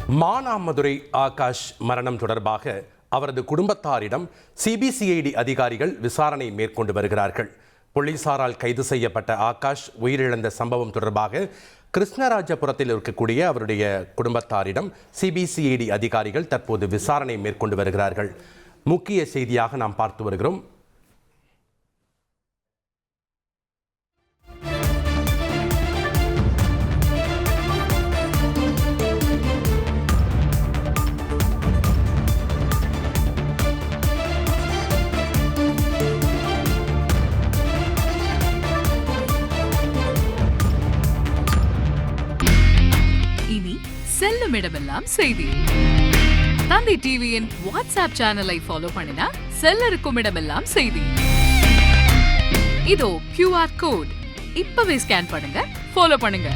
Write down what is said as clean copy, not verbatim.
மானாமதுரை ஆகாஷ் மரணம் தொடர்பாக அவரது குடும்பத்தாரிடம் சிபிசிஐடி அதிகாரிகள் விசாரணை மேற்கொண்டு வருகிறார்கள். போலீசாரால் கைது செய்யப்பட்ட ஆகாஷ் உயிரிழந்த சம்பவம் தொடர்பாக கிருஷ்ணராஜபுரத்தில் இருக்கக்கூடிய அவருடைய குடும்பத்தாரிடம் சிபிசிஐடி அதிகாரிகள் தற்போது விசாரணை மேற்கொண்டு வருகிறார்கள். முக்கிய செய்தியாக நாம் பார்த்து வருகிறோம். செல்லும் இடமெல்லாம் செய்தி. தந்தை டிவியின் வாட்ஸ்அப் சேனலை ஃபாலோ பண்ணினா செல்ல இருக்கும் இடமெல்லாம் செய்தி. இதோ QR கோட் இப்பவே ஸ்கேன் பண்ணுங்க, ஃபாலோ பண்ணுங்க.